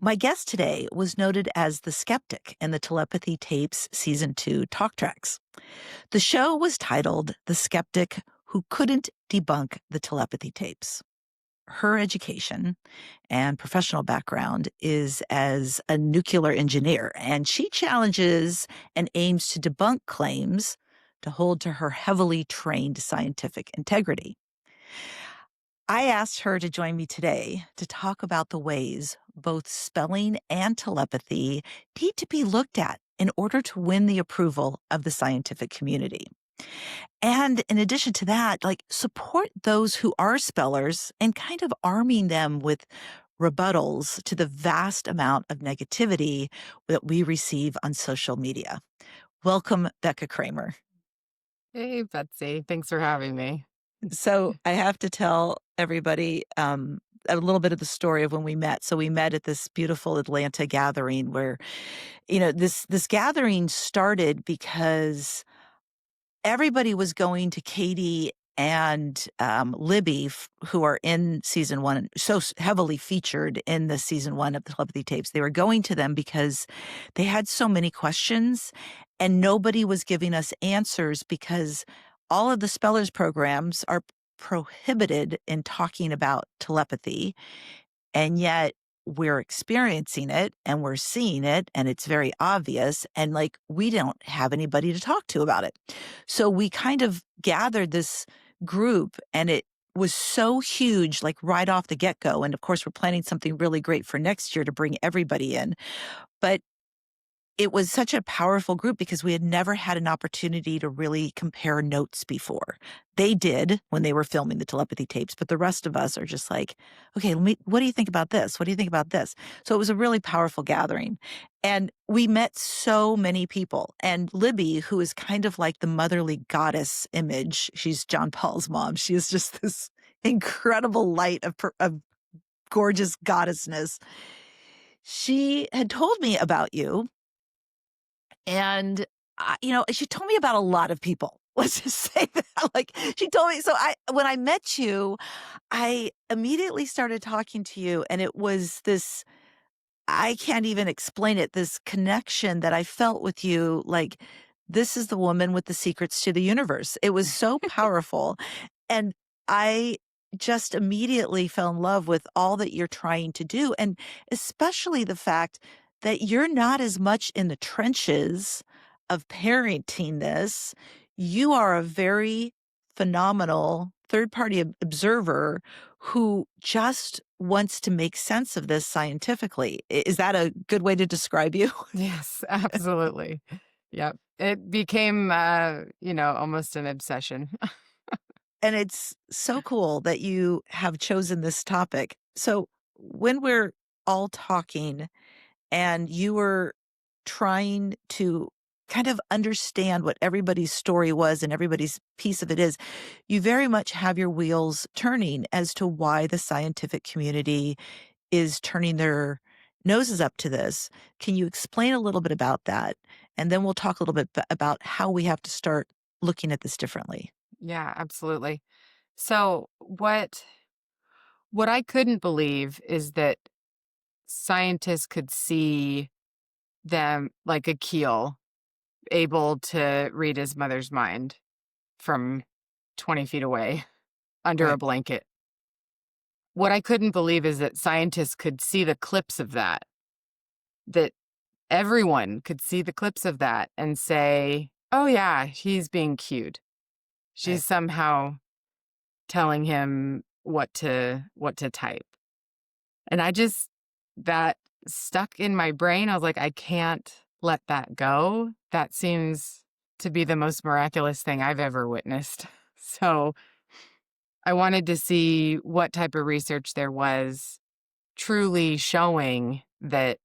My guest today was noted as the skeptic in the Telepathy Tapes Season 2 talk tracks. The show was titled The Skeptic Who Couldn't Debunk the Telepathy Tapes. Her education and professional background is as a nuclear engineer, and she challenges and aims to debunk claims to hold to her heavily trained scientific integrity. I asked her to join me today to talk about the ways both spelling and telepathy need to be looked at in order to win the approval of the scientific community. And in addition to that, support those who are spellers and kind of arming them with rebuttals to the vast amount of negativity that we receive on social media. Welcome, Becca Cramer. Hey, Betsy. Thanks for having me. So I have to tell everybody a little bit of the story of when we met. So we met at this beautiful Atlanta gathering where, this gathering started because everybody was going to Katie and Libby, who are in season one, so heavily featured in the season one of the Telepathy Tapes. They were going to them because they had so many questions and nobody was giving us answers because all of the spellers programs are prohibited in talking about telepathy. And yet we're experiencing it and we're seeing it and it's very obvious. And we don't have anybody to talk to about it. So we kind of gathered this group and it was so huge, right off the get go. And of course, we're planning something really great for next year to bring everybody in. But it was such a powerful group because we had never had an opportunity to really compare notes before. They did when they were filming the telepathy tapes, but the rest of us are just like, okay, what do you think about this? What do you think about this? So it was a really powerful gathering. And we met so many people. And Libby, who is kind of like the motherly goddess image, she's John Paul's mom. She is just this incredible light of gorgeous goddessness. She had told me about you and, she told me about a lot of people. Let's just say that. She told me. So when I met you, I immediately started talking to you, and it was this, I can't even explain it, this connection that I felt with you. This is the woman with the secrets to the universe. It was so powerful. And I just immediately fell in love with all that you're trying to do. And especially the fact that you're not as much in the trenches of parenting this. You are a very phenomenal third party observer who just wants to make sense of this scientifically. Is that a good way to describe you? Yes, absolutely. Yep. It became, almost an obsession. And it's so cool that you have chosen this topic. So when we're all talking and you were trying to kind of understand what everybody's story was and everybody's piece of it is, you very much have your wheels turning as to why the scientific community is turning their noses up to this. Can you explain a little bit about that? And then we'll talk a little bit about how we have to start looking at this differently. Yeah, absolutely. So what I couldn't believe is that scientists could see them like a keel able to read his mother's mind from 20 feet away under a Right. blanket. What I couldn't believe is that scientists could see the clips of that everyone could see the clips of that and say, "Oh yeah, he's being cued. Right. She's somehow telling him what to type." And that stuck in my brain. I was like, I can't let that go. That seems to be the most miraculous thing I've ever witnessed. So I wanted to see what type of research there was truly showing that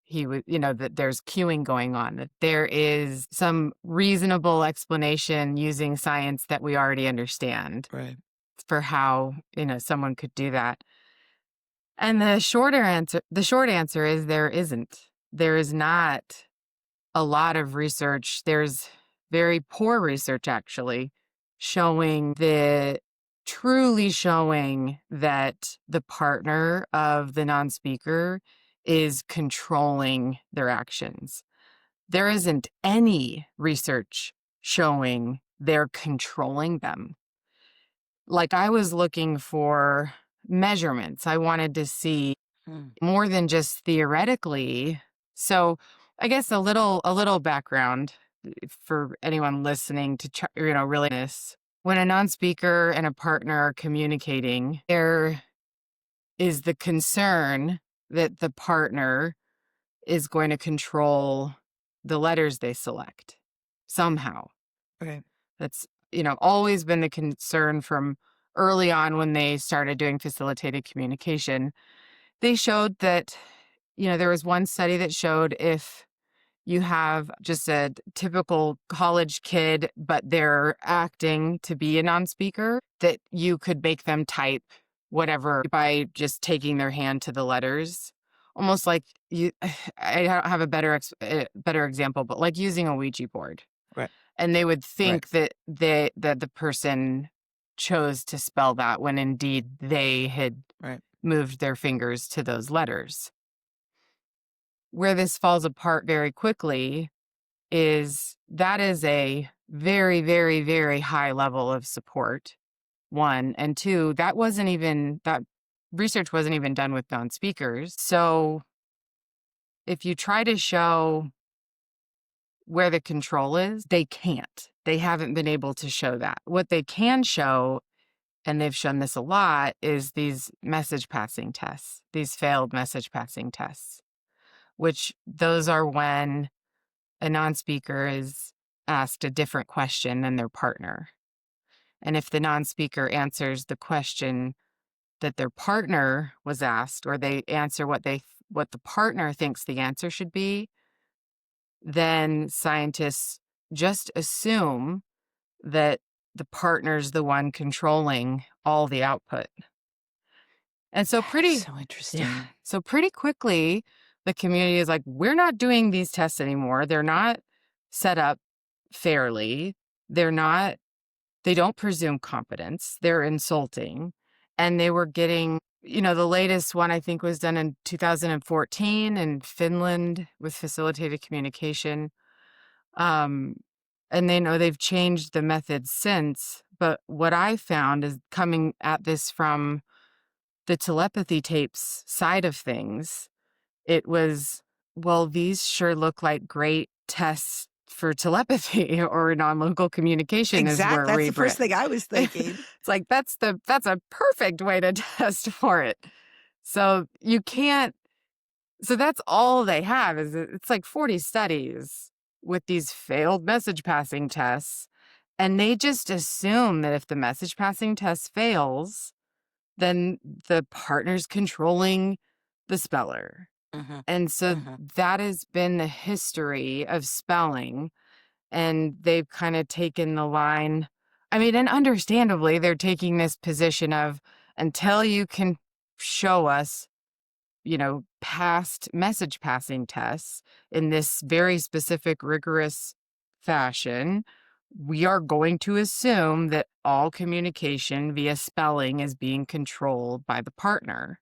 he would, that there's cueing going on, that there is some reasonable explanation using science that we already understand Right. for how, someone could do that. And the short answer is there isn't. There is not a lot of research. There's very poor research actually truly showing that the partner of the non-speaker is controlling their actions. There isn't any research showing they're controlling them. Like, I was looking for measurements. I wanted to see Mm. more than just theoretically. So, I guess a little background for anyone listening to really this. When a non-speaker and a partner are communicating, there is the concern that the partner is going to control the letters they select somehow. Right. That's, always been the concern from early on when they started doing facilitated communication. They showed that, there was one study that showed if you have just a typical college kid, but they're acting to be a non-speaker, that you could make them type whatever by just taking their hand to the letters. Almost like you, I don't have a better example, but like using a Ouija board. Right. And they would Right. think that the person chose to spell that when indeed they had Right. moved their fingers to those letters. Where this falls apart very quickly is that is a very, very, very high level of support, one. And two, that research wasn't even done with non-speakers. So if you try to show where the control is, they can't. They haven't been able to show that. What they can show, and they've shown this a lot, is these message passing tests, these failed message passing tests, which those are when a non-speaker is asked a different question than their partner. And if the non-speaker answers the question that their partner was asked, or they answer what the partner thinks the answer should be, then scientists just assume that the partner's the one controlling all the output. And so That is pretty so yeah, interesting. so pretty quickly the community is like, we're not doing these tests anymore. They're not set up fairly. They don't presume competence. They're insulting. And they were getting, the latest one I think was done in 2014 in Finland with facilitated communication. Um, and they know they've changed the methods since. But what I found is coming at this from the telepathy tapes side of things, it was, well, these sure look like great tests for telepathy or non-local communication is Exact where that's we the bring. first thing I was thinking. It's like that's a perfect way to test for it. So you can't so that's all they have is it's like 40 studies with these failed message passing tests, and they just assume that if the message passing test fails, then the partner's controlling the speller. Mhm. And so Mhm. that has been the history of spelling. And they've kind of taken the line. I mean, and understandably, they're taking this position of until you can show us, past message passing tests in this very specific, rigorous fashion, we are going to assume that all communication via spelling is being controlled by the partner.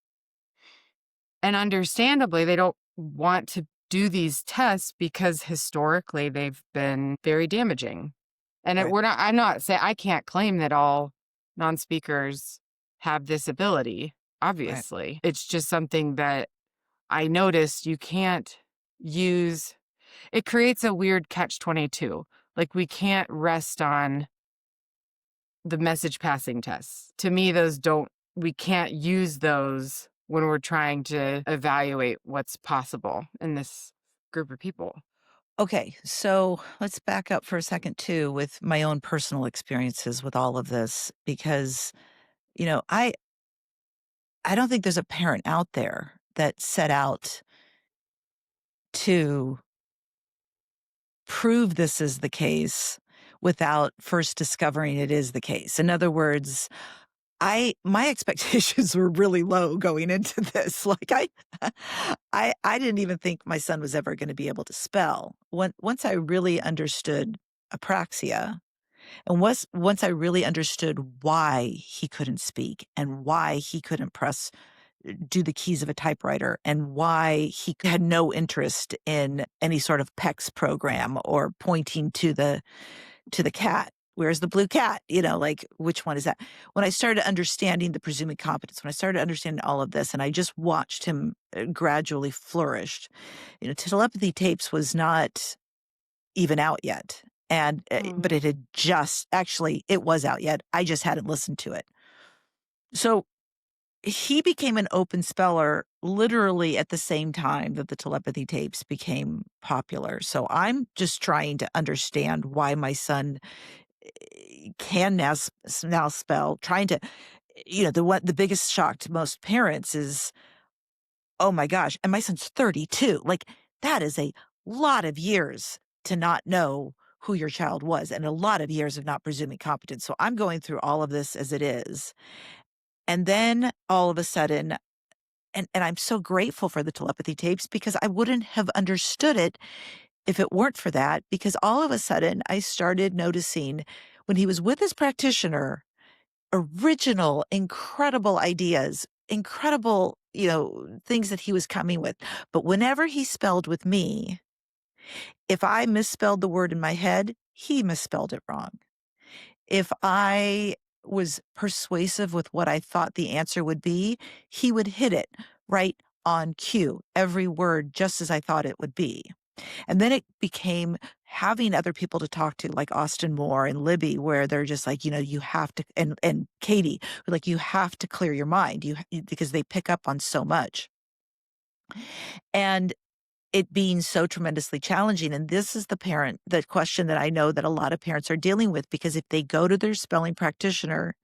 And understandably, they don't want to do these tests because historically they've been very damaging. And Right. I'm not saying I can't claim that all non-speakers have this ability. Right. Obviously, it's just something that I noticed you can't use. It creates a weird catch-22. Like, we can't rest on the message passing tests. To me, we can't use those when we're trying to evaluate what's possible in this group of people. Okay, so let's back up for a second too with my own personal experiences with all of this because, you know, I don't think there's a parent out there that set out to prove this is the case without first discovering it is the case. In other words, my expectations were really low going into this. Like I didn't even think my son was ever going to be able to spell. Once I really understood apraxia and once I really understood why he couldn't speak and why he couldn't press do the keys of a typewriter and why he had no interest in any sort of PEX program or pointing to the cat. Where's the blue cat? Like, which one is that? When I started understanding the presuming competence, when I started understanding all of this, and I just watched him gradually flourish, telepathy tapes was not even out yet. And, but it Mhm. had just actually, it was out yet. I just hadn't listened to it. So he became an open speller literally at the same time that the telepathy tapes became popular. So I'm just trying to understand why my son can now spell, trying to, the biggest shock to most parents is, oh my gosh, and my son's 32. Like, that is a lot of years to not know who your child was and a lot of years of not presuming competence. So I'm going through all of this as it is. And then all of a sudden, and I'm so grateful for the telepathy tapes because I wouldn't have understood it if it weren't for that, because all of a sudden I started noticing when he was with his practitioner, original, incredible ideas, incredible, things that he was coming with. But whenever he spelled with me, if I misspelled the word in my head, he misspelled it wrong. If I was persuasive with what I thought the answer would be, he would hit it right on cue, every word just as I thought it would be. And then it became having other people to talk to, like Austin Moore and Libby, where they're just like, you have to, and Katie, like, you have to clear your mind, because they pick up on so much. And it being so tremendously challenging. And this is the question that I know that a lot of parents are dealing with, because if they go to their spelling practitioner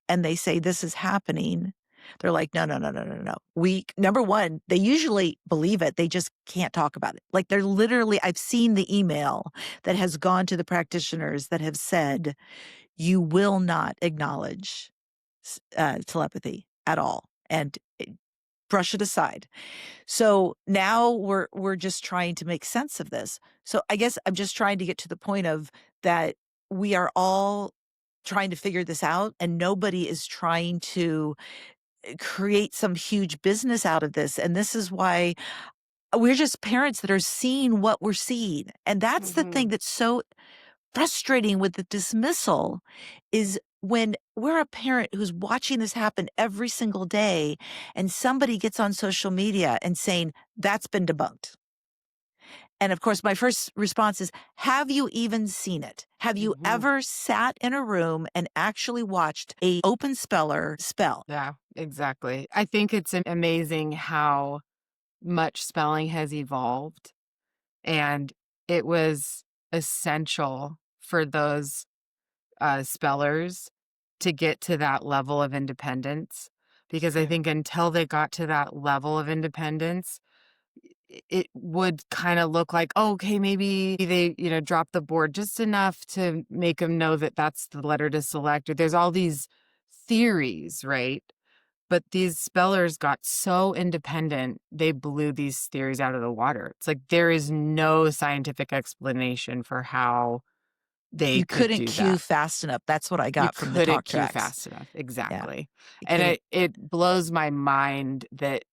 and they say, this is happening, they're like, no, no, no, no, no, no. Number one, they usually believe it. They just can't talk about it. Like, they're literally, I've seen the email that has gone to the practitioners that have said, you will not acknowledge telepathy at all. And brush it aside. So now we're just trying to make sense of this. So I guess I'm just trying to get to the point of that we are all trying to figure this out, and nobody is trying to create some huge business out of this. And this is why we're just parents that are seeing what we're seeing. And that's the thing Mhm. that's so frustrating with the dismissal, is when we're a parent who's watching this happen every single day and somebody gets on social media and saying, that's been debunked. And of course, my first response is, have you even seen it? Have you Mhm. ever sat in a room and actually watched a open speller spell? Yeah, exactly. I think it's amazing how much spelling has evolved, and it was essential for those spellers to get to that level of independence, because I Yeah. think until they got to that level of independence, it would kind of look like, oh, okay, maybe they, drop the board just enough to make them know that that's the letter to select. Or there's all these theories, right? But these spellers got so independent, they blew these theories out of the water. It's like there is no scientific explanation for how they You could couldn't do cue that. fast enough. That's what I You got from the couldn't talk queue tracks. fast enough. Yeah. Exactly. You And couldn't. it blows my mind that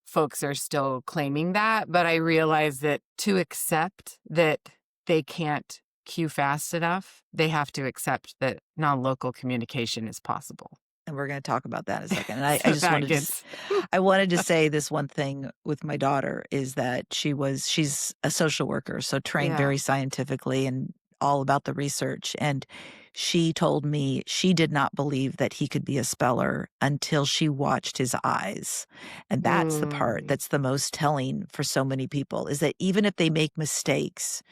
folks are still claiming that, but I realize that to accept that they can't queue fast enough, they have to accept that non-local communication is possible. And we're going to talk about that in a second. And I So just that wanted to, gets I wanted to say this one thing with my daughter, is that she's a social worker, so trained yeah. very scientifically and all about the research. And she told me she did not believe that he could be a speller until she watched his eyes. And that's the part Mm. that's the most telling for so many people, is that even if they make mistakes,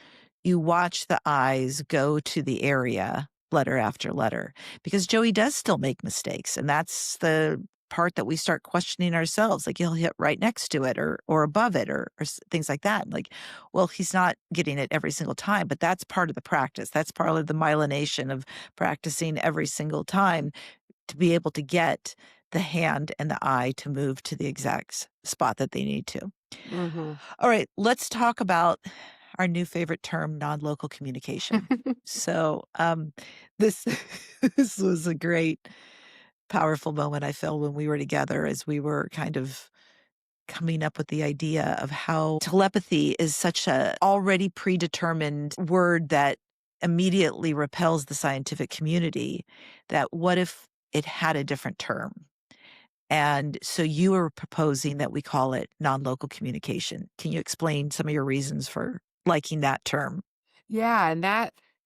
you watch the eyes go to the area letter after letter, because Joey does still make mistakes. And that's the part that we start questioning ourselves. Like, he'll hit right next to it or above it or things like that. Like, well, he's not getting it every single time, but that's part of the practice. That's part of the myelination of practicing every single time to be able to get the hand and the eye to move to the exact spot that they need to. Mhm. All right, let's talk about our new favorite term, non-local communication. So, this this was a great powerful moment I felt when we were together as we were kind of coming up with the idea of how telepathy is such a already predetermined word that immediately repels the scientific community, that what if it had a different term? And so you were proposing that we call it non-local communication. Can you explain some of your reasons for liking that term? Yeah, and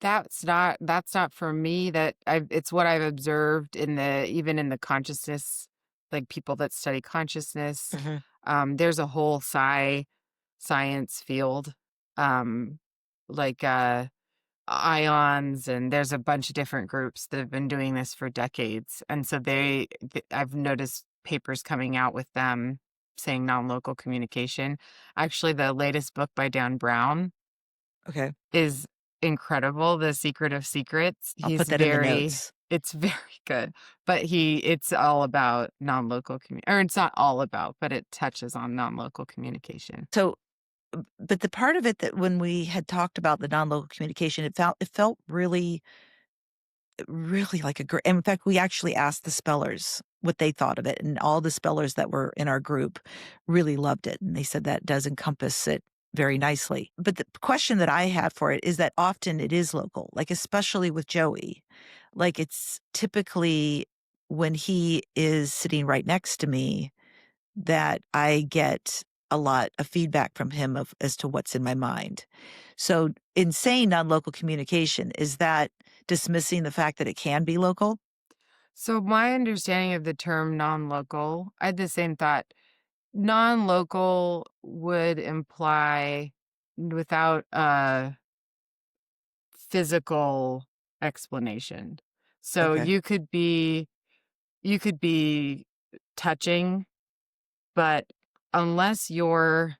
that's not for me. That it's what I've observed in the even in the consciousness, like people that study consciousness. Mhm. There's a whole science field, um, like ions, and there's a bunch of different groups that have been doing this for decades. And so I've noticed papers coming out with them saying non-local communication. Actually, the latest book by Dan Brown Okay. is incredible, The Secret of Secrets. I'll put that in the notes. It's very good, but it's all about non-local or it's not all about, but it touches on non-local communication. So, but the part of it that when we had talked about the non-local communication, it felt really like a great. In fact, we actually asked the spellers what they thought of it, and all the spellers that were in our group really loved it, and they said that does encompass it very nicely. But the question that I had for it is that often it is local, like especially with Joey. Like it's typically when he is sitting right next to me that I get a lot of feedback from him of as to what's in my mind. So in saying non-local communication, is that dismissing the fact that it can be local? So my understanding of the term non-local, I had the same thought. Non-local would imply without a physical explanation. So Okay. you could be touching, but unless you're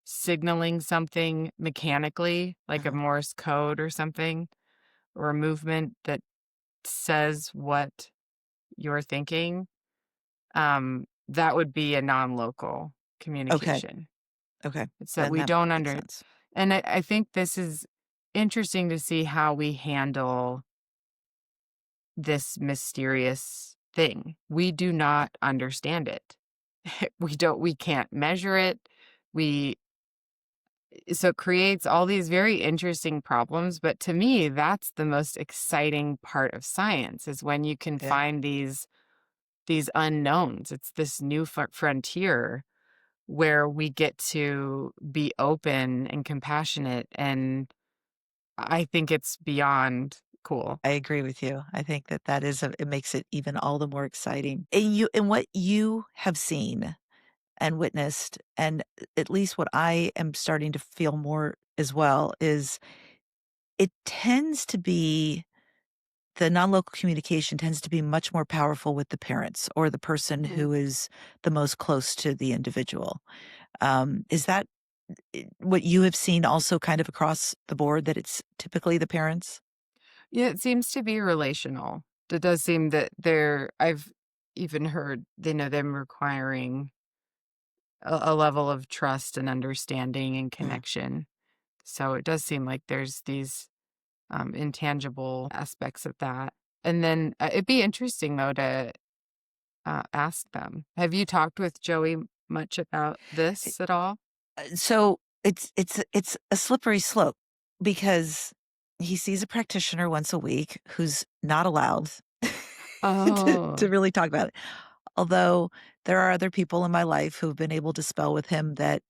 signaling something mechanically, like a Uh-huh. Morse code or something, or a movement that says what you're thinking, that would be a non-local Okay. communication. Okay. It's that Then we that don't makes under sense. and I think this is interesting to see how we handle this mysterious thing. We do not understand it. We can't measure it. We So it creates all these very interesting problems, but to me, that's the most exciting part of science is when you can Yeah. find these unknowns. It's this new frontier where we get to be open and compassionate, and I think it's beyond cool. I agree with you. I think that that is it makes it even all the more exciting. And what you have seen and witnessed, and at least what I am starting to feel more as well, is it tends to be the non-local communication tends to be much more powerful with the parents or the person Mhm. who is the most close to the individual. Is that what you have seen also kind of across the board, that it's typically the parents? Yeah, it seems to be relational. It does seem that I've even heard, them requiring a level of trust and understanding and Mhm. connection. So it does seem like there's these intangible aspects of that. And then it'd be interesting though to ask them. Have you talked with Joey much about this at all? So it's a slippery slope because he sees a practitioner once a week who's not allowed to Oh, really talk about it. Although there are other people in my life who've been able to spell with him that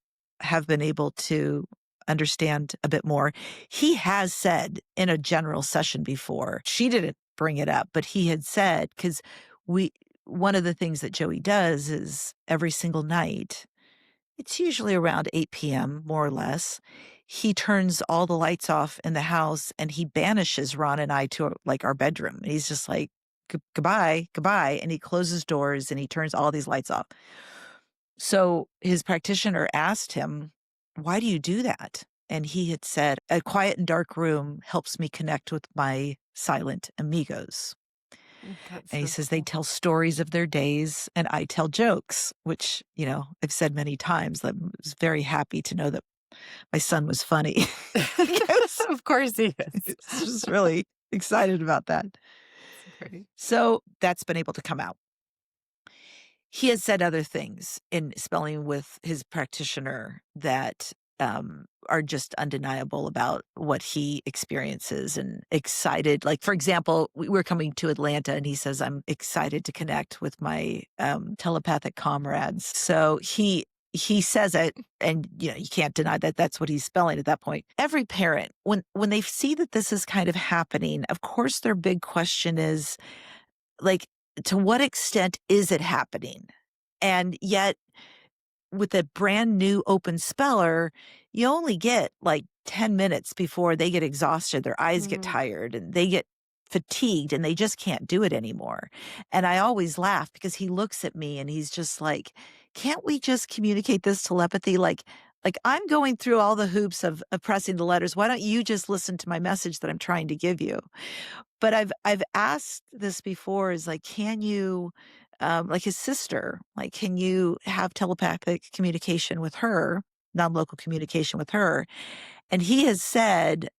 have been able to understand a bit more. He has said in a general session before, she didn't bring it up, but he had said, because we, one of the things that Joey does is every single night, it's usually around 8 p.m., more or less. He turns all the lights off in the house and he banishes Ron and I to like our bedroom. And he's just like, Goodbye, goodbye." And he closes doors and he turns all these lights off. So his practitioner asked him, "Why do you do that?" And he had said, "A quiet and dark room helps me connect with my silent amigos." that's And he so says they cool. tell stories of their days and I tell jokes, which, I've said many times that I was very happy to know that my son was funny because Of course he it's is. just really excited about that. Okay. So that's been able to come out. He has said other things in spelling with his practitioner that are just undeniable about what he experiences and excited. Like, for example, we're coming to Atlanta and he says, I'm excited to connect with my telepathic comrades. So he says it, and you can't deny that that's what he's spelling at that point. Every parent, when they see that this is kind of happening, of course their big question is, like, to what extent is it happening? And yet, with a brand new open speller, you only get like 10 minutes before they get exhausted, their eyes get Mhm. tired, and they get fatigued and they just can't do it anymore. And I always laugh because he looks at me and he's just like, can't we just communicate this telepathy? Like I'm going through all the hoops of pressing the letters. Why don't you just listen to my message that I'm trying to give you? But I've asked this before, is like, can you, like his sister, like, can you have telepathic communication with her, non-local communication with her? And he has said,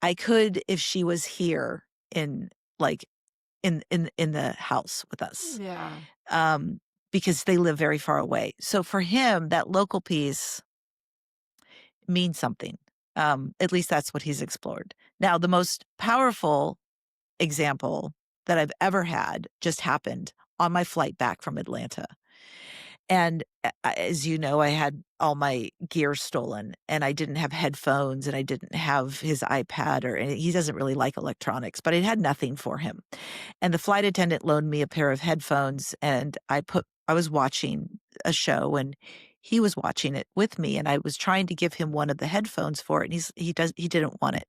I could if she was here in like in the house with us. Yeah. Um, because they live very far away. So for him, that local piece means something. At least that's what he's explored. Now, the most powerful example that I've ever had just happened on my flight back from Atlanta. And as you know, I had all my gear stolen and I didn't have headphones and I didn't have his iPad or he doesn't really like electronics, but it had nothing for him. And the flight attendant loaned me a pair of headphones and I was watching a show and he was watching it with me and I was trying to give him one of the headphones for it and he didn't want it.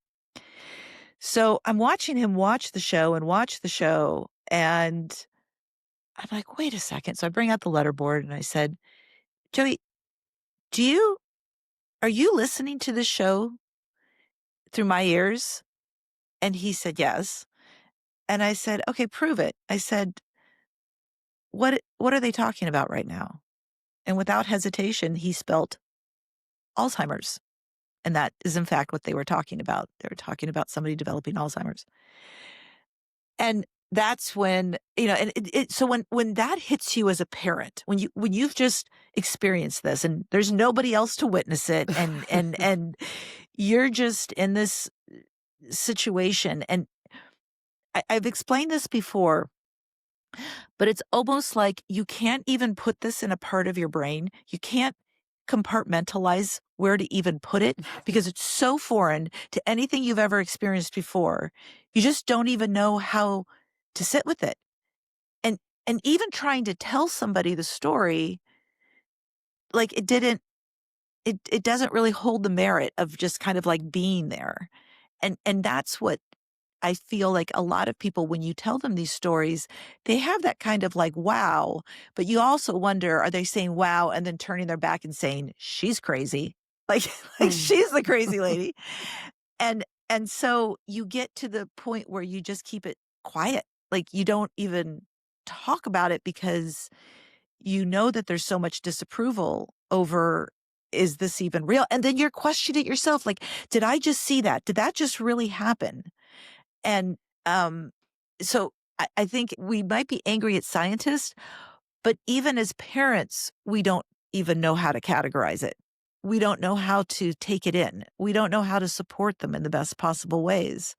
So I'm watching him watch the show and watch the show, and I'm like, "Wait a second." So I bring out the letterboard and I said, "Joey, do you are you listening to this show through my ears?" And he said, "Yes." And I said, "Okay, prove it." I said, what are they talking about right now?" And without hesitation, he spelt Alzheimer's. And that is in fact what they were talking about. They were talking about somebody developing Alzheimer's. And that's when, and so when that hits you as a parent, when you've just experienced this and there's nobody else to witness it and you're just in this situation and I've explained this before, but it's almost like you can't even put this in a part of your brain. You can't compartmentalize where to even put it because it's so foreign to anything you've ever experienced before. You just don't even know how to sit with it. And and even trying to tell somebody the story, like it doesn't really hold the merit of just kind of like being there. And that's what I feel like a lot of people, when you tell them these stories, they have that kind of like, wow. But you also wonder, are they saying wow and then turning their back and saying, she's crazy? Like, like Mm. she's the crazy lady. And so you get to the point where you just keep it quiet. Like you don't even talk about it because you know that there's so much disapproval over, is this even real? And then you're questioning yourself, like, did I just see that? Did that just really happen? And, um, so I think we might be angry at scientists, but even as parents, we don't even know how to categorize it. We don't know how to take it in. We don't know how to support them in the best possible ways.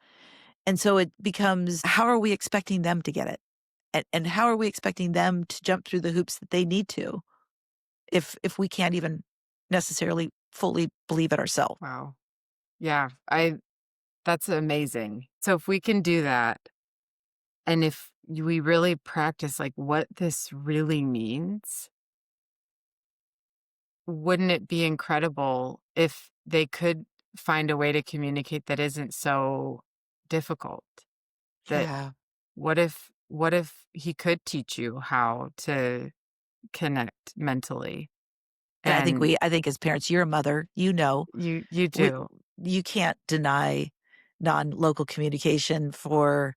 And so it becomes, how are we expecting them to get it? And how are we expecting them to jump through the hoops that they need to if we can't even necessarily fully believe it ourselves? Wow. Yeah, I that's amazing. So if we can do that, and if we really practice, like, what this really means, wouldn't it be incredible if they could find a way to communicate that isn't so difficult? That Yeah. what if he could teach you how to connect mentally? And And I think as parents, you're a mother, you we do. you can't deny non-local communication for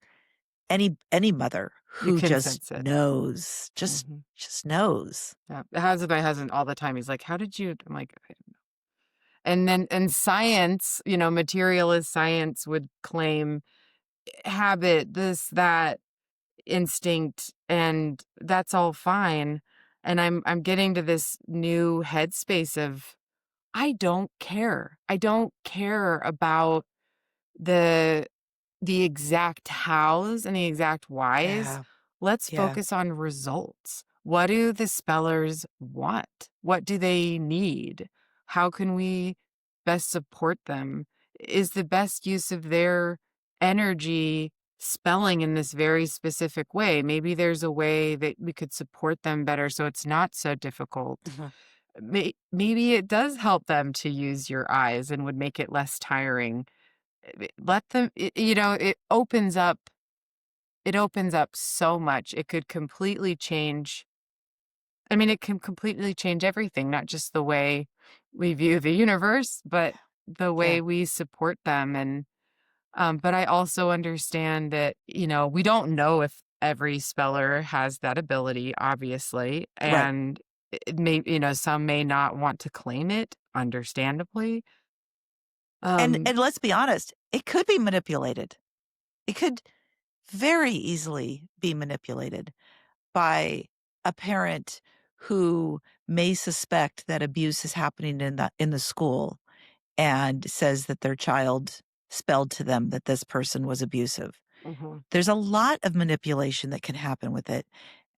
any mother You who can just sense it. knows, Mhm. just knows. Yeah. It happens with my husband all the time. He's like, "How did you?" I'm like, "I don't know." And then and science, materialist science would claim habit, this, that. instinct, and that's all fine. And I'm getting to this new headspace of I don't care. I don't care about the the exact hows and the exact whys. Yeah. Let's Yeah. focus on results. What do the spellers want? What do they need? How can we best support them? Is the best use of their energy spelling in this very specific way? Maybe there's a way that we could support them better so it's not so difficult. Mhm. Maybe it does help them to use your eyes and would make it less tiring. Let them, it opens up so much. It could completely change. I mean, it can completely change everything, not just the way we view the universe, but the Yeah. way we support them. And, but I also understand that, we don't know if every speller has that ability, obviously. Right. And it may, some may not want to claim it, understandably. Um, And let's be honest, it could be manipulated. It could very easily be manipulated by a parent who may suspect that abuse is happening in the school and says that their child spelled to them that this person was abusive. mhm. There's a lot of manipulation that can happen with it,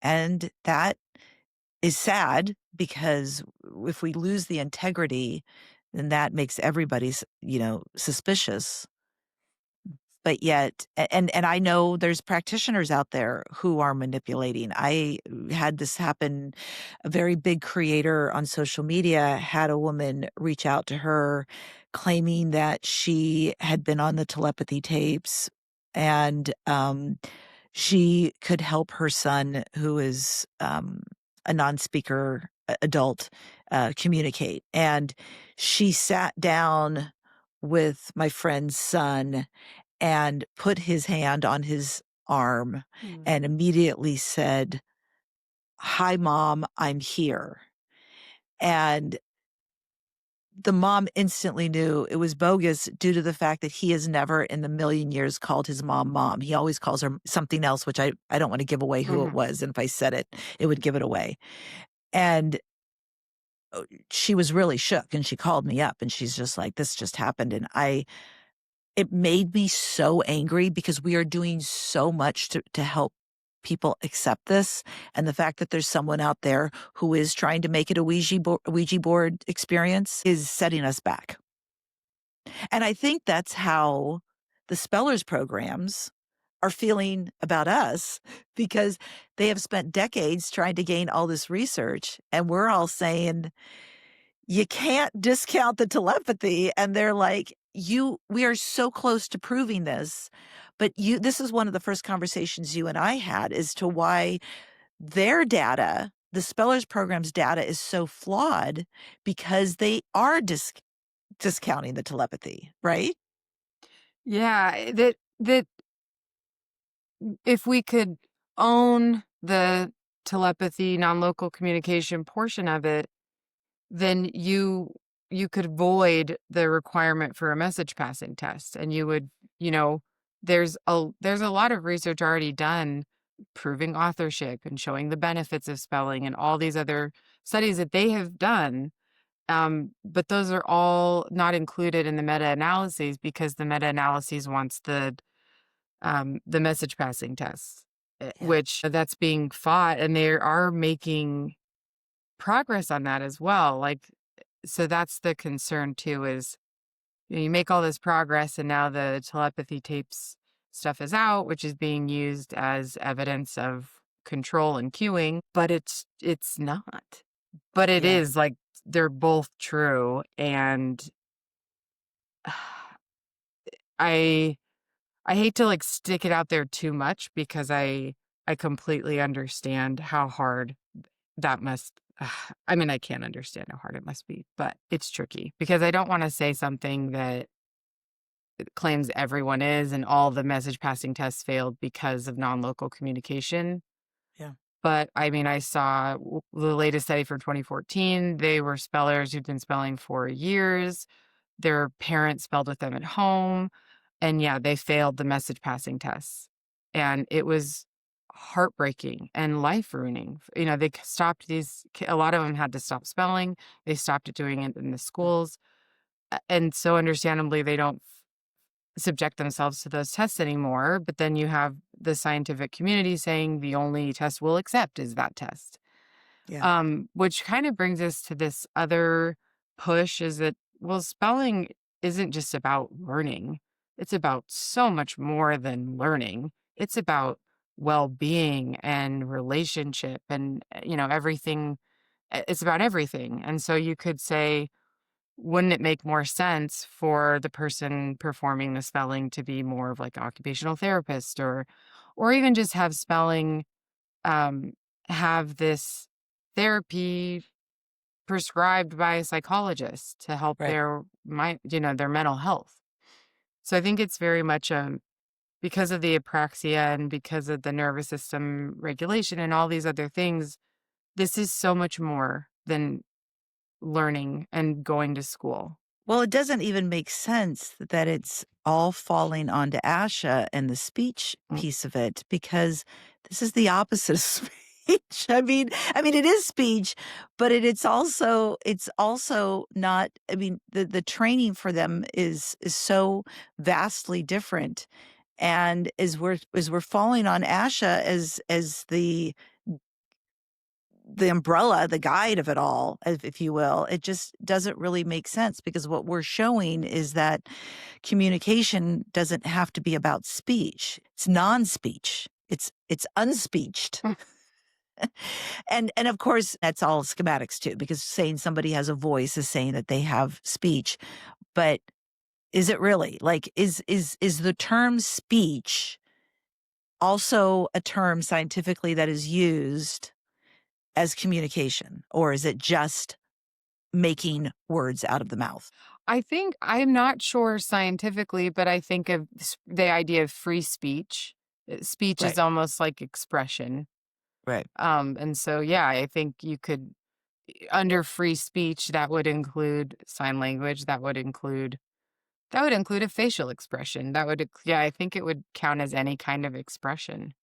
and that is sad because if we lose the integrity, then that makes everybody's, suspicious. But yet and I know there's practitioners out there who are manipulating. I had this happen. A very big creator on social media had a woman reach out to her claiming that she had been on the telepathy tapes and, she could help her son, who is, a non-speaker adult, communicate. And she sat down with my friend's son and put his hand on his arm Mm. and immediately said, "Hi, mom, I'm here." And the mom instantly knew it was bogus due to the fact that he has never in the million years called his mom mom. He always calls her something else, which I don't want to give away who it Mhm. was. And if I said it, it would give it away. And she was really shook and she called me up and she's just like, this just happened. And it made me so angry because we are doing so much to help people accept this, and the fact that there's someone out there who is trying to make it a Ouija board experience is setting us back. And I think that's how the spellers programs are feeling about us because they have spent decades trying to gain all this research, and we're all saying, you can't discount the telepathy, and they're like, we are so close to proving this, but this is one of the first conversations you and I had as to why their data, the Spellers program's data is so flawed because they are discounting the telepathy, right? Yeah, that if we could own the telepathy, non-local communication portion of it, then you could void the requirement for a message passing test, and you would, you know, there's a lot of research already done proving authorship and showing the benefits of spelling and all these other studies that they have done. But those are all not included in the meta-analyses because the meta-analyses wants the message passing tests, Yeah. which that's being fought, and they are making progress on that as well. Like, so that's the concern too, is you make all this progress and now the telepathy tapes stuff is out, which is being used as evidence of control and cueing, but it's not. But it Yeah. is like they're both true. And I I hate to like stick it out there too much because I completely understand how hard that must I mean, I can't understand how hard it must be, but it's tricky because I don't want to say something that claims everyone is and all the message passing tests failed because of non-local communication. Yeah. But I mean, I saw the latest study for 2014. They were spellers who'd been spelling for years. Their parents spelled with them at home. And yeah, they failed the message passing tests. And it was heartbreaking and life ruining. They stopped a lot of them had to stop spelling. They stopped doing it in the schools. And so understandably, they don't subject themselves to those tests anymore. But then you have the scientific community saying the only test we'll accept is that test. Yeah. Which kind of brings us to this other push is that, well, spelling isn't just about learning. It's about so much more than learning. It's about well-being and relationship and, everything. It's about everything. And so you could say, wouldn't it make more sense for the person performing the spelling to be more of like an occupational therapist or even just have spelling um, have this therapy prescribed by a psychologist to help Right. their mind, their mental health. So I think it's very much because of the apraxia and because of the nervous system regulation and all these other things, this is so much more than learning and going to school. Well, it doesn't even make sense that it's all falling onto Asha and the speech Mm. piece of it because this is the opposite of speech. I mean, it is speech, but it's also not. I mean, the training for them is so vastly different, and as we're falling on Asha as the umbrella, the guide of it all, if you will, it just doesn't really make sense because what we're showing is that communication doesn't have to be about speech. It's non-speech. It's unspeeched. Mm. And of course that's all schematics too, because saying somebody has a voice is saying that they have speech. But is it really? Like is the term speech also a term scientifically that is used as communication, or is it just making words out of the mouth? I think I'm not sure scientifically, but I think of the idea of free speech. Speech is Right, almost like expression. right. And so, yeah, I think you could, under free speech, that would include sign language. That would include a facial expression. Yeah, I think it would count as any kind of expression,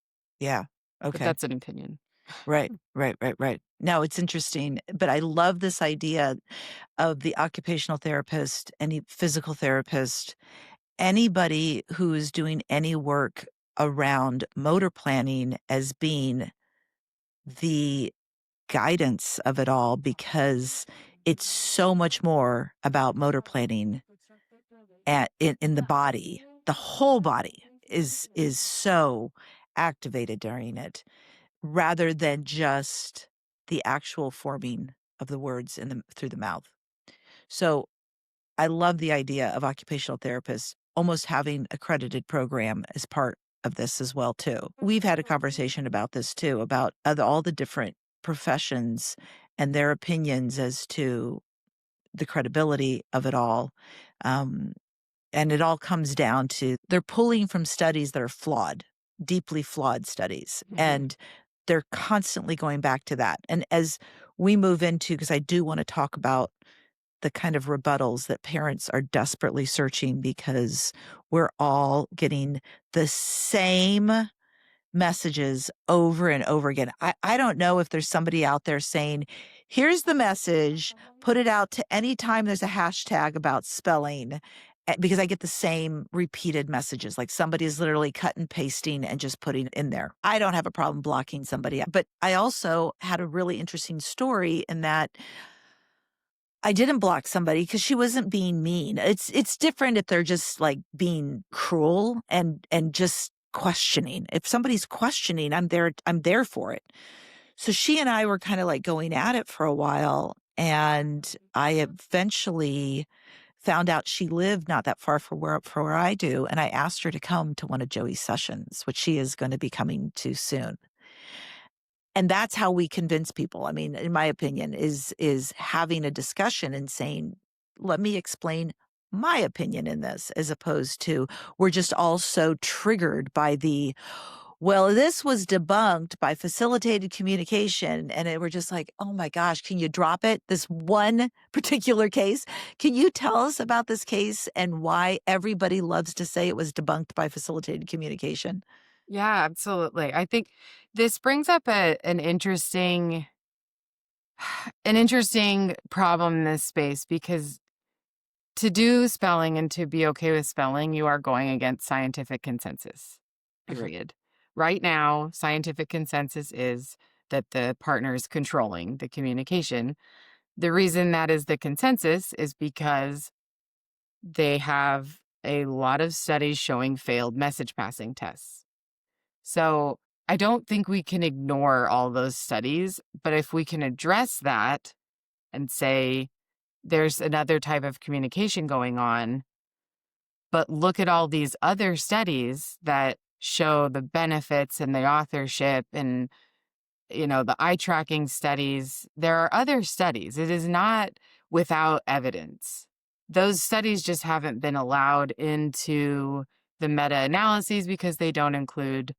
Yeah. but Okay. that's an opinion. Right, right, right, right. No, it's interesting, but I love this idea of the occupational therapist, any physical therapist, anybody who is doing any work around motor planning as being the guidance of it all because it's so much more about motor planning in the body. The whole body is so activated during it rather than just the actual forming of the words through the mouth. So I love the idea of occupational therapists almost having accredited program as part of this as well too. We've had a conversation about this too, about all the different professions and their opinions as to the credibility of it all. Um, and it all comes down to they're pulling from studies that are flawed, deeply flawed studies. Mhm. And they're constantly going back to that. And as we move into, because I do want to talk about the kind of rebuttals that parents are desperately searching because we're all getting the same messages over and over again. I don't know if there's somebody out there saying, here's the message, put it out to any time there's a hashtag about spelling. Because I get the same repeated messages, like somebody is literally cut and pasting and just putting it in there. I don't have a problem blocking somebody, but I also had a really interesting story in that I didn't block somebody because she wasn't being mean. It's different if they're just like being cruel and just questioning. If somebody's questioning, I'm there for it. So she and I were kind of like going at it for a while, and I eventually found out she lived not that far from where I do, and I asked her to come to one of Joey's sessions, which she is going to be coming to soon. And that's how we convince people. I mean, in my opinion, is having a discussion and saying, "Let me explain my opinion in this," as opposed to we're just all so triggered by well, this was debunked by facilitated communication, and we're just like, "Oh my gosh, can you drop it? This one particular case? Can you tell us about this case and why everybody loves to say it was debunked by facilitated communication?" Yeah, absolutely. I think this brings up an interesting problem in this space because to do spelling and to be okay with spelling, you are going against scientific consensus, period. Right now, scientific consensus is that the partner is controlling the communication. The reason that is the consensus is because they have a lot of studies showing failed message passing tests. So I don't think we can ignore all those studies, but if we can address that and say there's another type of communication going on, but look at all these other studies that show the benefits and the authorship and, the eye tracking studies. There are other studies. It is not without evidence. Those studies just haven't been allowed into the meta analyses because they don't include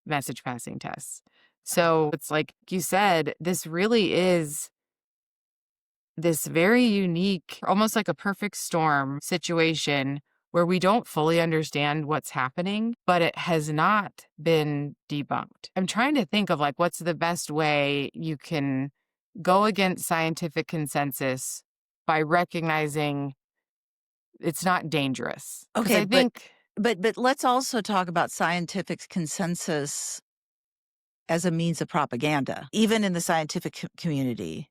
message passing tests. So it's like you said, this really is this very unique, almost like a perfect storm situation where we don't fully understand what's happening, but it has not been debunked. I'm trying to think of like what's the best way you can go against scientific consensus by recognizing it's not dangerous. Because Okay, I think, but let's also talk about scientific consensus as a means of propaganda. Even in the scientific community,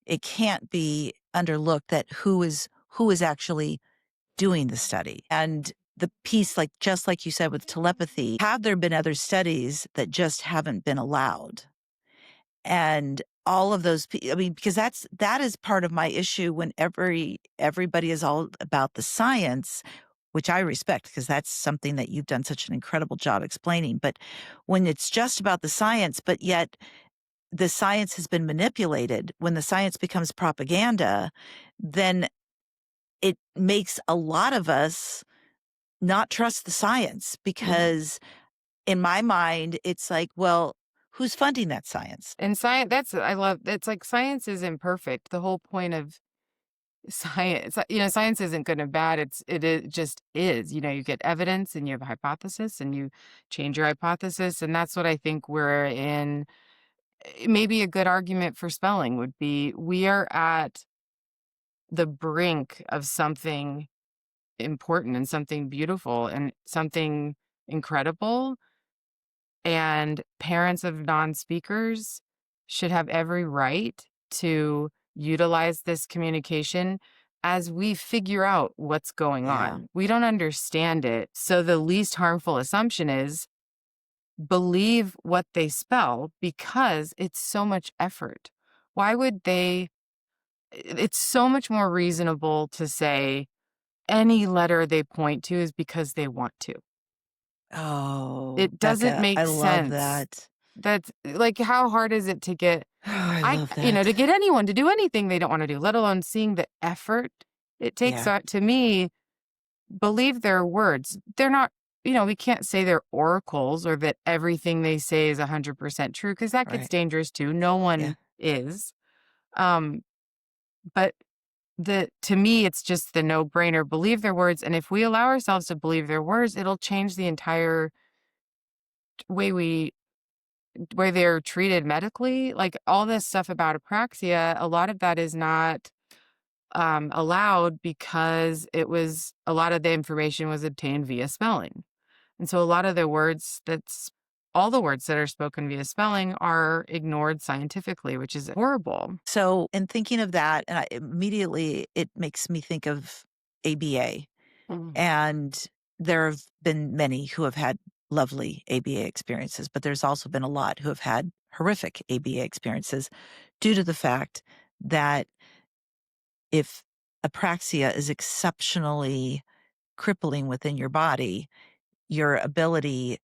it can't be underlooked that who is actually doing the study. And the piece, like just like you said with telepathy, have there been other studies that just haven't been allowed? And all of those, I mean, because that is part of my issue when everybody is all about the science, which I respect because that's something that you've done such an incredible job explaining. But when it's just about the science, but yet the science has been manipulated, when the science becomes propaganda, then it makes a lot of us not trust the science because in my mind, it's like, well, who's funding that science? and science, I love, it's like science is imperfect. The whole point of science, science isn't good and bad. It just is. You get evidence and you have a hypothesis and you change your hypothesis. And that's what I think we're in. Maybe a good argument for spelling would be we are at the brink of something important and something beautiful and something incredible. And parents of non-speakers should have every right to utilize this communication as we figure out what's going Yeah. on. We don't understand it. So the least harmful assumption is believe what they spell because it's so much effort. Why would they? It's so much more reasonable to say any letter they point to is because they want to. Oh, It doesn't Becca, make I love sense. that. That's like, how hard is it to get Oh, I love that. to get anyone to do anything they don't wanna do, let alone seeing the effort it takes Yeah, out to me, believe their words. They're not we can't say they're oracles or that everything they say is 100% true because that gets right. dangerous too. No Yeah. one is. Um, but to me, it's just the no-brainer. Believe their words, and if we allow ourselves to believe their words, it'll change the entire way where they're treated medically. Like, all this stuff about apraxia, a lot of that is not, allowed because a lot of the information was obtained via spelling. And so a lot of the words all the words that are spoken via spelling are ignored scientifically, which is horrible. So, in thinking of that, and immediately it makes me think of ABA. Mm. And there have been many who have had lovely ABA experiences, but there's also been a lot who have had horrific ABA experiences due to the fact that if apraxia is exceptionally crippling within your body, your ability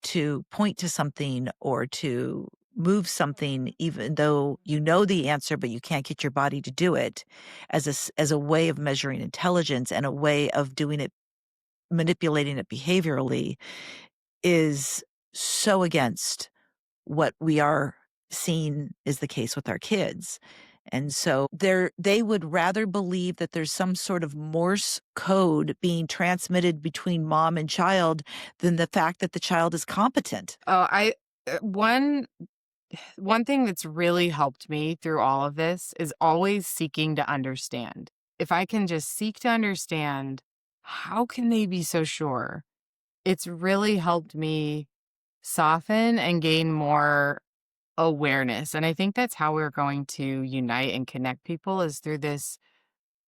to point to something or to move something, even though you know the answer, but you can't get your body to do it, as a way of measuring intelligence and a way of doing it, manipulating it behaviorally, is so against what we are seeing is the case with our kids. And so they would rather believe that there's some sort of Morse code being transmitted between mom and child than the fact that the child is competent. Oh, one thing that's really helped me through all of this is always seeking to understand. If I can just seek to understand, how can they be so sure? It's really helped me soften and gain more awareness. And I think that's how we're going to unite and connect people, is through this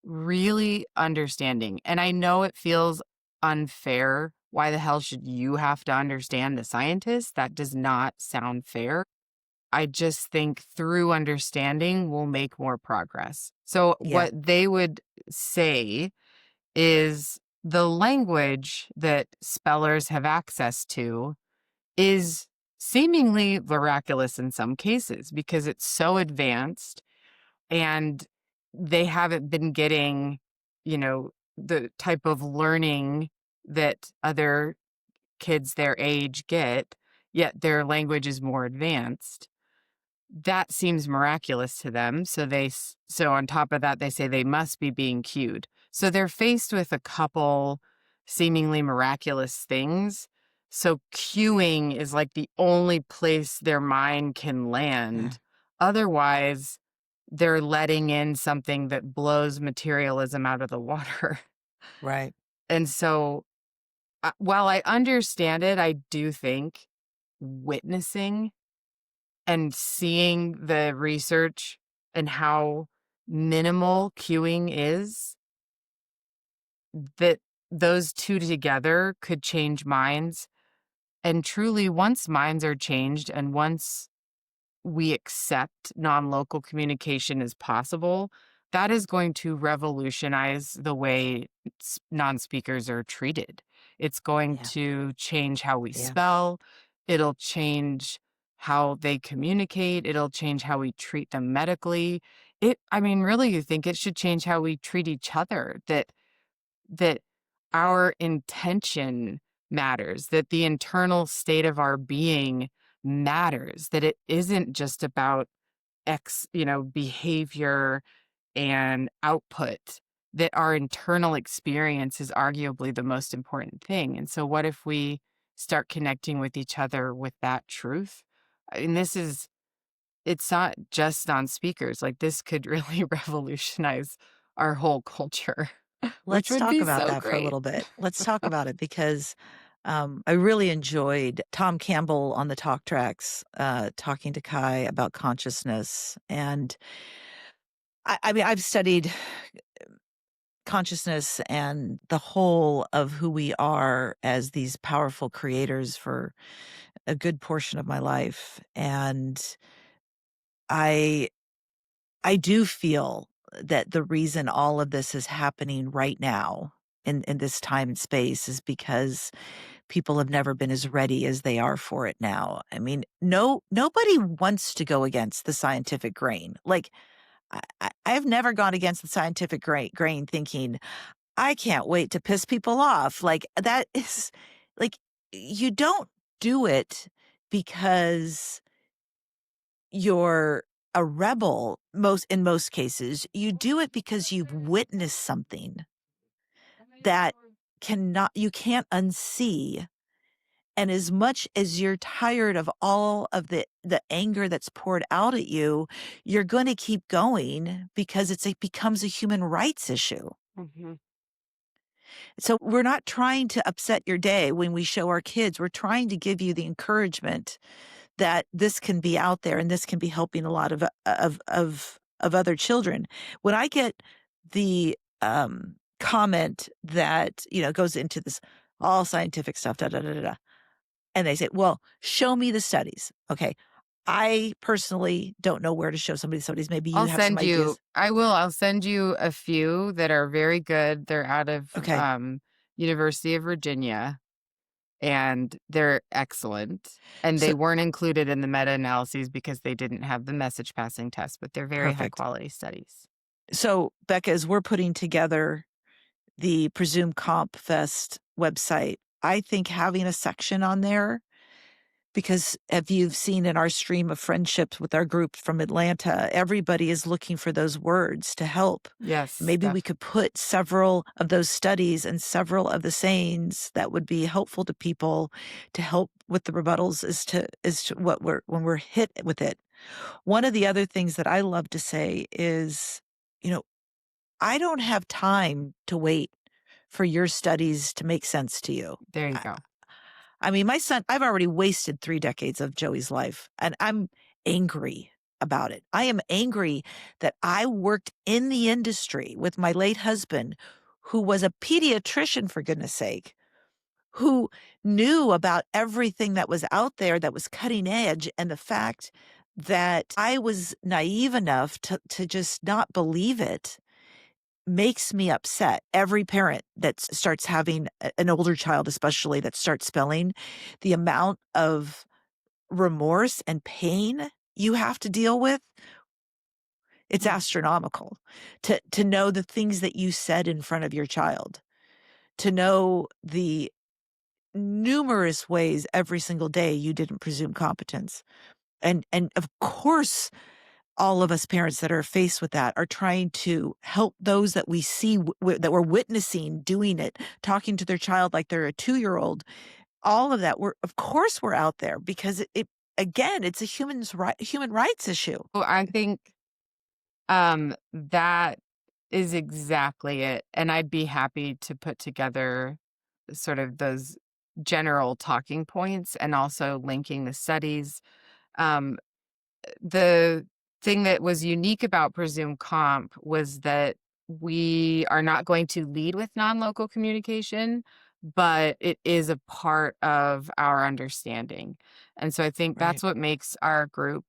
really understanding. And I know it feels unfair. Why the hell should you have to understand the scientists? That does not sound fair. I just think through understanding, we'll make more progress. So, Yeah, what they would say is the language that spellers have access to is seemingly miraculous in some cases because it's so advanced, and they haven't been getting, the type of learning that other kids their age get, yet their language is more advanced. That seems miraculous to them, so on top of that, they say they must be being cued. So they're faced with a couple seemingly miraculous things, so cueing is, like, the only place their mind can yeah, land. Otherwise, they're letting in something that blows materialism out of the water. right. And so, while I understand it, I do think witnessing and seeing the research and how minimal queuing is, that those 2 together could change minds. And truly, once minds are changed and once we accept non-local communication as possible, that is going to revolutionize the way non-speakers are treated. It's going Yeah, to change how we yeah. spell. It'll change how they communicate. It'll change how we treat them medically. I mean, really, you think it should change how we treat each other, that our intention matters, that the internal state of our being matters, that it isn't just about behavior and output, that our internal experience is arguably the most important thing. And so what if we start connecting with each other with that truth? I mean, it's not just on speakers. Like, this could really revolutionize our whole culture, which Let's would talk be about so that for a great. little bit. Let's talk about it because I really enjoyed Tom Campbell on the talk tracks talking to Kai about consciousness. And I mean, I've studied consciousness and the whole of who we are as these powerful creators for a good portion of my life. And I I do feel that the reason all of this is happening right now in this time and space is because people have never been as ready as they are for it now. I mean, nobody wants to go against the scientific grain. Like I've never gone against the scientific grain thinking, I can't wait to piss people off. Like that is like you don't do it because you're a rebel in most cases. You do it because you've witnessed something that you can't unsee. And as much as you're tired of all of the anger that's poured out at you, you're going to keep going because it becomes a human rights issue. Mhm. So we're not trying to upset your day when we show our kids. We're trying to give you the encouragement that this can be out there and this can be helping a lot of other children. When I get the comment that, goes into this all scientific stuff, da da da da, da, and they say, "Well, show me the studies." Okay. I personally don't know where to show somebody the studies. Maybe you have some ideas. I'll send you a few that are very good. They're out of, Okay. University of Virginia, and they're excellent, and So they weren't included in the meta-analyses because they didn't have the message passing test, but they're very high perfect. quality studies. So Becca, as we're putting together the Presume Comp Fest website, I think having a section on there because if you've seen in our stream of friendships with our group from Atlanta, everybody is looking for those words to help. Yes, Maybe we could put several of those studies and several of the sayings that would be helpful to people to help with the rebuttals as to what we're when we're hit with it. One of the other things that I love to say is, you know, I don't have time to wait for your studies to make sense to you. there you I go. I mean, my son, I've already wasted 3 decades of Joey's life, and I'm angry about it. I am angry that I worked in the industry with my late husband, who was a pediatrician, for goodness sake, who knew about everything that was out there that was cutting edge, and the fact that I was naive enough to just not believe it makes me upset. Every parent that starts having an older child, especially that starts spelling, the amount of remorse and pain you have to deal with, it's Mm. astronomical. To know the things that you said in front of your child, to know the numerous ways every single day you didn't presume competence. And of course, all of us parents that are faced with that are trying to help those that we see that we're witnessing doing it, talking to their child like they're a 2-year-old. All of that, of course we're out there because it again, it's a human rights issue. Well, I think that is exactly it, and I'd be happy to put together sort of those general talking points and also linking the studies. Um, the thing that was unique about Presume Comp was that we are not going to lead with non-local communication, but it is a part of our understanding, and so I think Right. that's what makes our group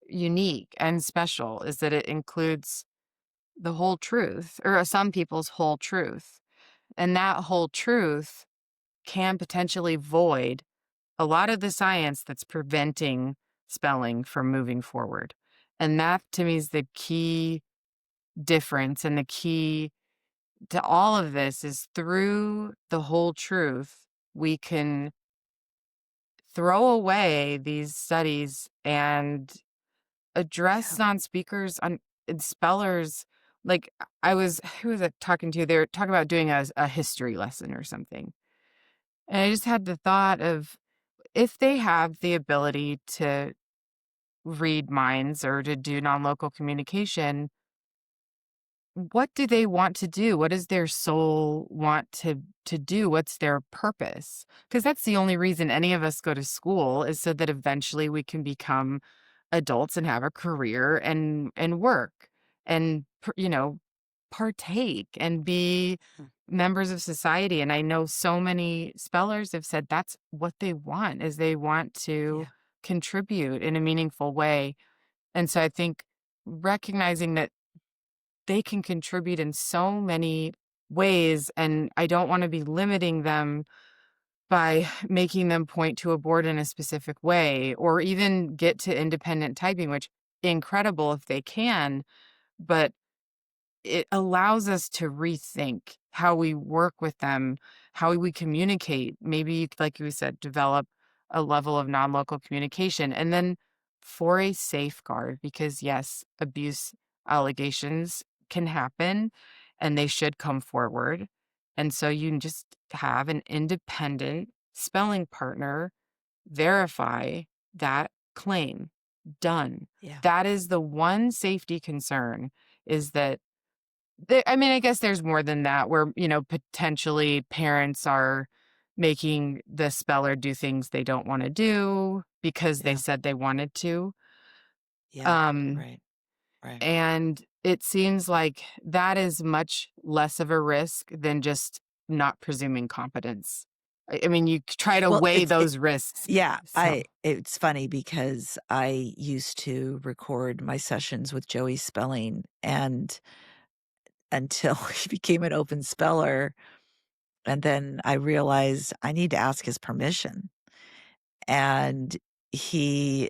unique and special, is that it includes the whole truth, or some people's whole truth. And that whole truth can potentially void a lot of the science that's preventing spelling from moving forward. And that to me is the key difference, and the key to all of this is through the whole truth, we can throw away these studies and address Yeah. non-speakers on and spellers. Like, I was who was I talking to? They were talking about doing a history lesson or something, and I just had the thought of, if they have the ability to read minds or to do non-local communication, what do they want to do? What does their soul want to do? What's their purpose? Because that's the only reason any of us go to school, is so that eventually we can become adults and have a career and work and partake and be Mm. members of society. And I know so many spellers have said that's what they want, is they want to Yeah. contribute in a meaningful way. And so I think recognizing that they can contribute in so many ways, and I don't want to be limiting them by making them point to a board in a specific way, or even get to independent typing, which incredible if they can, but it allows us to rethink how we work with them, how we communicate. Maybe, like you said, develop a level of non-local communication. And then for a safeguard, because yes, abuse allegations can happen and they should come forward. And so you can just have an independent spelling partner verify that claim. Done. Yeah. That is the one safety concern, is that I mean, I guess there's more than that, where, potentially parents are making the speller do things they don't wanna do because they Yeah. said they wanted to. Yeah. Um, Right. Right. and it seems like that is much less of a risk than just not presuming competence. I mean, you try to Well, weigh those risks. yeah, So it's funny because I used to record my sessions with Joey Spelling, and until he became an open speller, and then I realized I need to ask his permission, and he,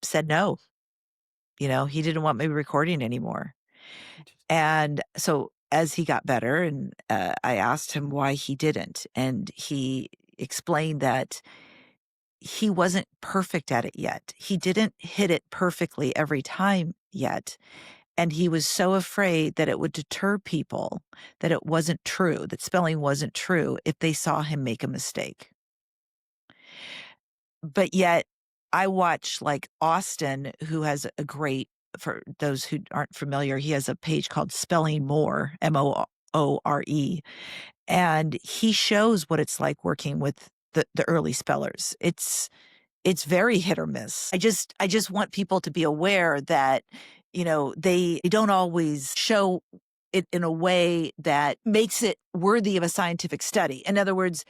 said no. He didn't want me recording anymore. interesting. And so as he got better and, I asked him why he didn't, and he explained that he wasn't perfect at it yet. He didn't hit it perfectly every time yet. And he was so afraid that it would deter people, that it wasn't true, that spelling wasn't true if they saw him make a mistake. But yet I watch like Austin, who has a great, for those who aren't familiar, he has a page called Spelling More, Moore, and he shows what it's like working with the early spellers. It's very hit or miss. I just want people to be aware that, they don't always show it in a way that makes it worthy of a scientific study. In other words,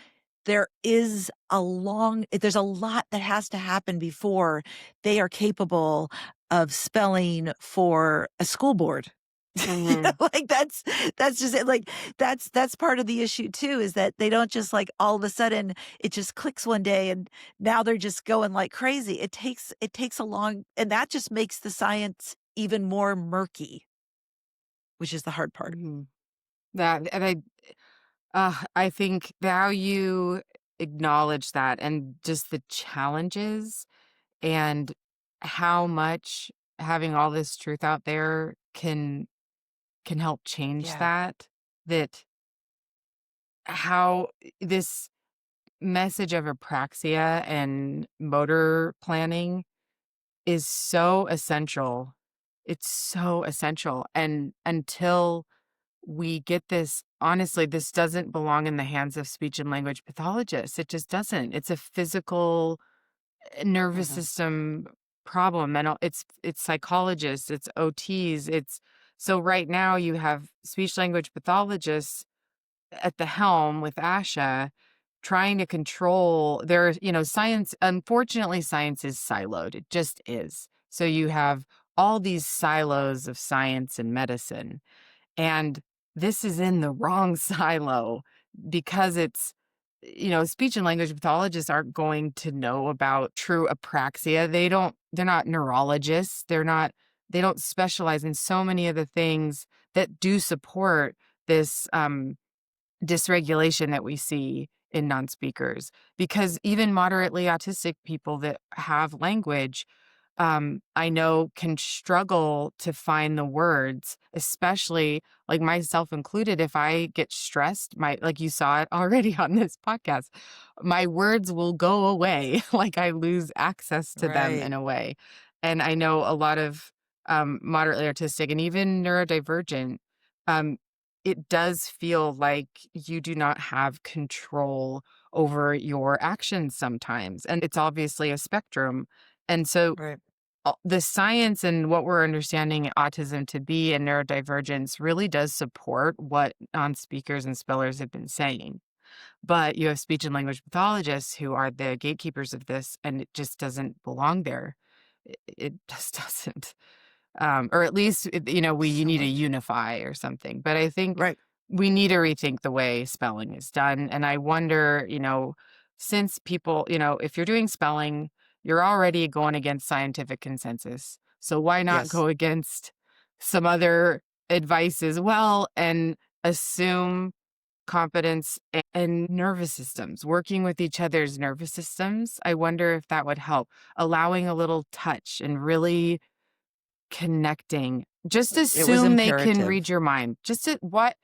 there's a lot that has to happen before they are capable of spelling for a school board. Mhm. Like that's just it. Like that's part of the issue too, is that they don't just like all of a sudden it just clicks one day and now they're just going like crazy. It takes a long, and that just makes the science even more murky, which is the hard part. Mhm. That and I think how you acknowledge that and just the challenges and how much having all this truth out there can help change Yeah. that how this message of apraxia and motor planning is so essential. It's so essential, and until we get this honestly, this doesn't belong in the hands of speech and language pathologists. It just doesn't. It's a physical, nervous Mhm. system problem, and it's psychologists, it's OTs, it's so right now you have speech language pathologists at the helm with ASHA trying to control their, science. Unfortunately, science is siloed. It just is. So you have all these silos of science and medicine. And this is in the wrong silo because speech and language pathologists aren't going to know about true apraxia. They're not neurologists. They don't specialize in so many of the things that do support this dysregulation that we see in non-speakers, because even moderately autistic people that have language, I know can struggle to find the words, especially like myself included. If I get stressed, like you saw it already on this podcast, my words will go away. Like I lose access to them Right. in a way. And I know a lot of moderately autistic and even neurodivergent, um, it does feel like you do not have control over your actions sometimes. And it's obviously a spectrum. And so Right. the science and what we're understanding autism to be and neurodivergence really does support what non-speakers and spellers have been saying. But you have speech and language pathologists who are the gatekeepers of this, and it just doesn't belong there. It just doesn't. Or at least, we So need to much. unify or something. But I think Right. we need to rethink the way spelling is done. And I wonder, since people, if you're doing spelling, you're already going against scientific consensus. So why not Yes. go against some other advice as well and assume competence and nervous systems, working with each other's nervous systems? I wonder if that would help, allowing a little touch and really connecting. Just It was assume they can read imperative. your mind. Just to what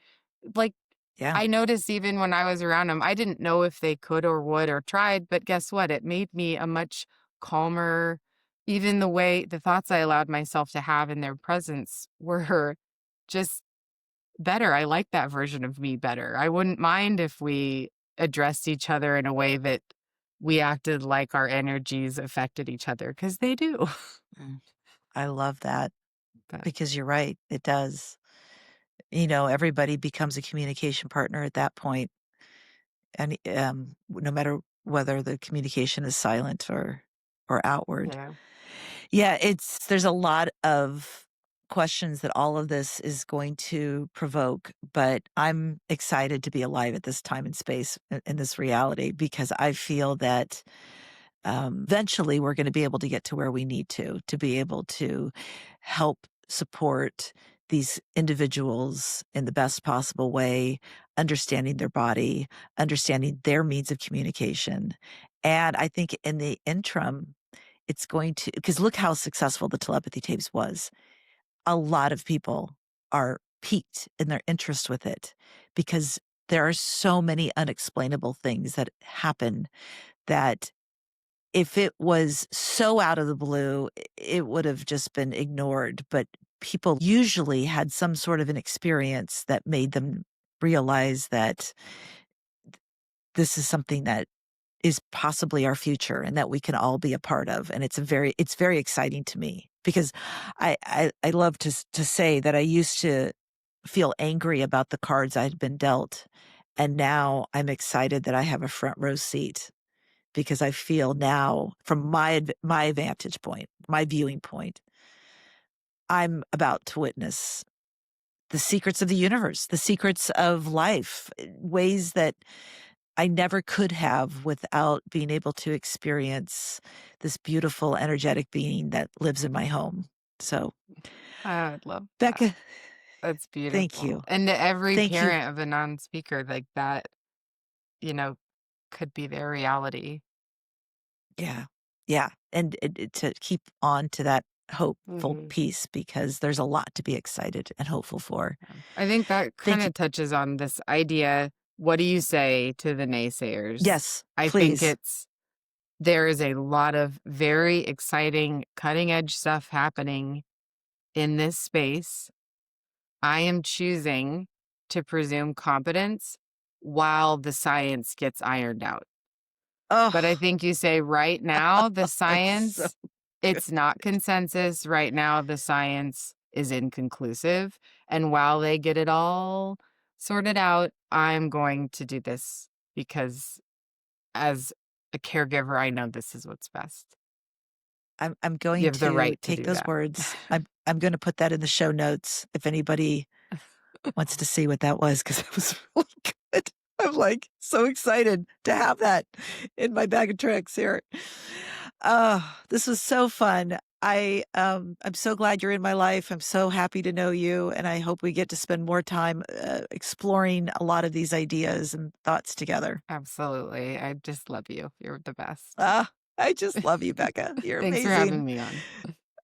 like, Yeah. I noticed even when I was around them, I didn't know if they could or would or tried, but guess what? It made me a much calmer, even the thoughts I allowed myself to have in their presence were just better. I like that version of me better. I wouldn't mind if we addressed each other in a way that we acted like our energies affected each other, because they do. Mm. I love that, But because you're right. It does. Everybody becomes a communication partner at that point, and no matter whether the communication is silent or outward. yeah. Yeah, there's a lot of questions that all of this is going to provoke, but I'm excited to be alive at this time and space in this reality, because I feel that eventually we're going to be able to get to where we need to be able to help support these individuals in the best possible way, understanding their body, understanding their means of communication, And I think in the interim, it's going to, because look how successful the telepathy tapes was. A lot of people are piqued in their interest with it because there are so many unexplainable things that happen that if it was so out of the blue, it would have just been ignored. But people usually had some sort of an experience that made them realize that this is something that is possibly our future and that we can all be a part of. And it's very exciting to me because I love to say that I used to feel angry about the cards I'd been dealt. And now I'm excited that I have a front row seat because I feel now from my vantage point, my viewing point, I'm about to witness the secrets of the universe, the secrets of life, ways that I never could have without being able to experience this beautiful, energetic being that lives in my home. So, I would love that. Becca, That's thank beautiful. you. And to every Thank you. parent of a non-speaker, like that, you know, could be their reality. Yeah. Yeah. And to keep on to that hopeful Mhm. piece because there's a lot to be excited and hopeful for. I think that Thank you. kinda touches on this idea, what do you say to the naysayers? Yes, I think please. there is a lot of very exciting, cutting edge stuff happening in this space. I am choosing to presume competence while the science gets ironed out. But I Oh, think you say right now, the that's so science, good. it's not consensus. Right now, the science is inconclusive. And while they get it all sorted out, I'm going to do this because as a caregiver, I know this is what's best. I'm going You have the to right to take do those that. words. I'm gonna put that in the show notes if anybody wants to see what that was because it was really good. I'm, like, so excited to have that in my bag of tricks here. Oh, this was so fun. I'm so glad you're in my life. I'm so happy to know you, and I hope we get to spend more time, exploring a lot of these ideas and thoughts together. Absolutely. I just love you. You're the best. Ah, I just love you, Becca. You're Thanks for amazing. having me on.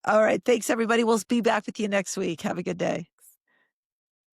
All right, thanks, everybody. We'll be back with you next week. Have a good day.